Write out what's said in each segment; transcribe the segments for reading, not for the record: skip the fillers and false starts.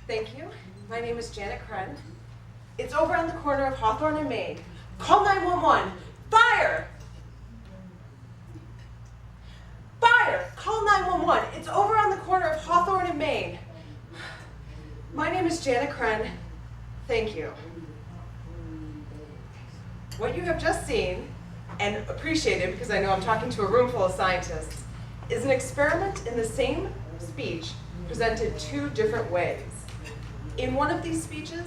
Thank you. My name is Janet Krenn. It's over on the corner of Hawthorne and Main. Call 911. Fire! Fire! Call 911. It's over on the corner of Hawthorne and Main. My name is Janet Krenn. Thank you. What you have just seen, and appreciated because I know I'm talking to a room full of scientists, is an experiment in the same speech presented two different ways. In one of these speeches,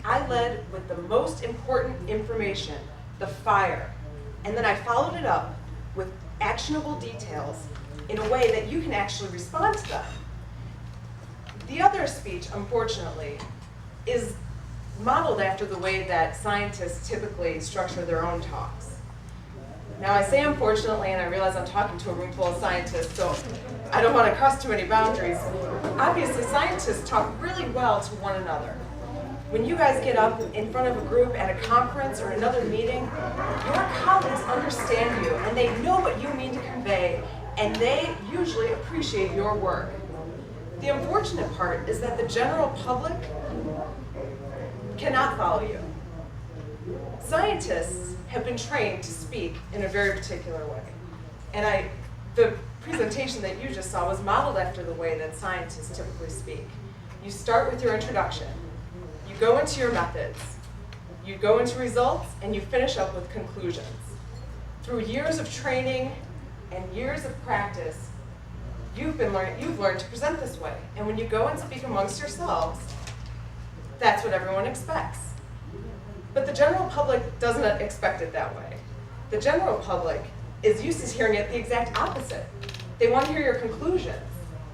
I led with the most important information, the fire, and then I followed it up with actionable details in a way that you can actually respond to them. The other speech, unfortunately, is modeled after the way that scientists typically structure their own talks. Now I say unfortunately, and I realize I'm talking to a room full of scientists, so I don't want to cross too many boundaries. Obviously, scientists talk really well to one another. When you guys get up in front of a group at a conference or another meeting, your colleagues understand you and they know what you mean to convey, and they usually appreciate your work. The unfortunate part is that the general public cannot follow you. Scientists have been trained to speak in a very particular way. And the presentation that you just saw was modeled after the way that scientists typically speak. You start with your introduction. You go into your methods. You go into results, and you finish up with conclusions. Through years of training and years of practice, you've learned to present this way. And when you go and speak amongst yourselves, that's what everyone expects. But the general public doesn't expect it that way. The general public is used to hearing it the exact opposite. They want to hear your conclusions,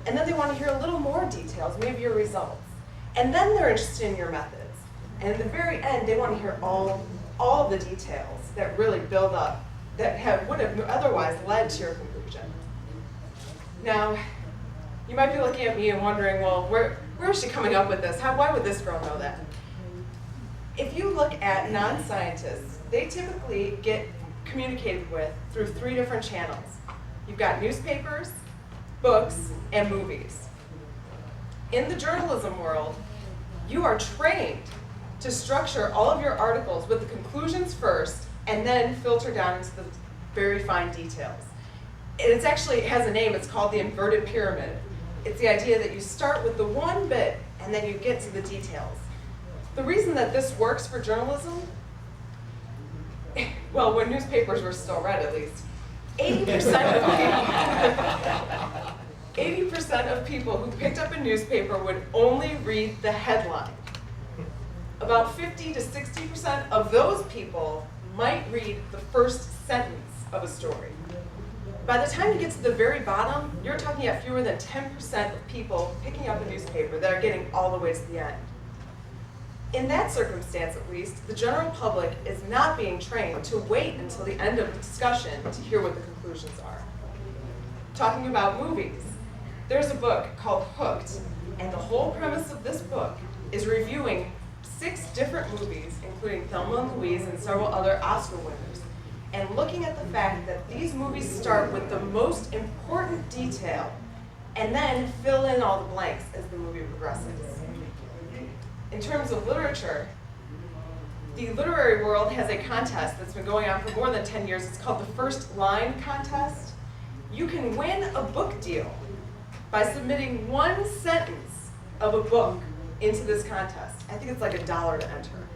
and then they want to hear a little more details, maybe your results. And then they're interested in your methods. And in the very end, they want to hear all the details that really build up, that would have otherwise led to your conclusion. Now, you might be looking at me and wondering, well, where is she coming up with this? Why would this girl know that? If you look at non-scientists, they typically get communicated with through three different channels. You've got newspapers, books, and movies. In the journalism world, you are trained to structure all of your articles with the conclusions first and then filter down into the very fine details. It actually has a name. It's called the inverted pyramid. It's the idea that you start with the one bit and then you get to the details. The reason that this works for journalism, well, when newspapers were still read at least, 80% of people who picked up a newspaper would only read the headline. About 50 to 60% of those people might read the first sentence of a story. By the time you get to the very bottom, you're talking at fewer than 10% of people picking up a newspaper that are getting all the way to the end. In that circumstance, at least, the general public is not being trained to wait until the end of the discussion to hear what the conclusions are. Talking about movies, there's a book called Hooked, and the whole premise of this book is reviewing 6 different movies, including Thelma and Louise and several other Oscar winners, and looking at the fact that these movies start with the most important detail and then fill in all the blanks as the movie progresses. In terms of literature, the literary world has a contest that's been going on for more than 10 years. It's called the First Line Contest. You can win a book deal by submitting one sentence of a book into this contest. I think it's like $1 to enter.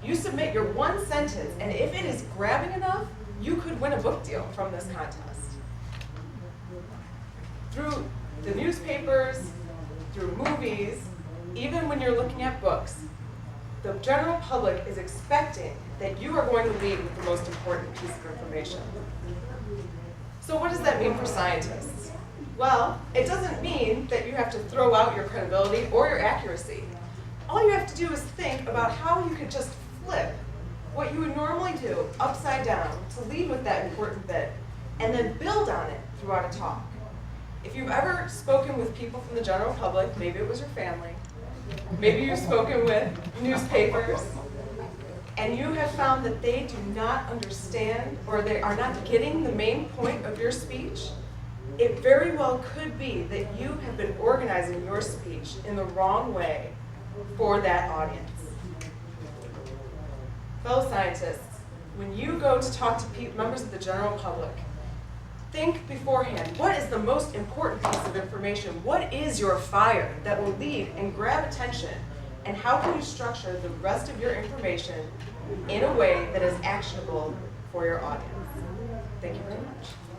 You submit your one sentence, and if it is grabbing enough, you could win a book deal from this contest. Through the newspapers, through movies, even when you're looking at books, the general public is expecting that you are going to lead with the most important piece of information. So what does that mean for scientists? Well, it doesn't mean that you have to throw out your credibility or your accuracy. All you have to do is think about how you could just flip what you would normally do upside down to lead with that important bit, and then build on it throughout a talk. If you've ever spoken with people from the general public, maybe it was your family, maybe you've spoken with newspapers, and you have found that they do not understand or they are not getting the main point of your speech, it very well could be that you have been organizing your speech in the wrong way for that audience. Fellow scientists, when you go to talk to members of the general public, think beforehand, what is the most important piece of information? What is your fire that will lead and grab attention? And how can you structure the rest of your information in a way that is actionable for your audience? Thank you very much.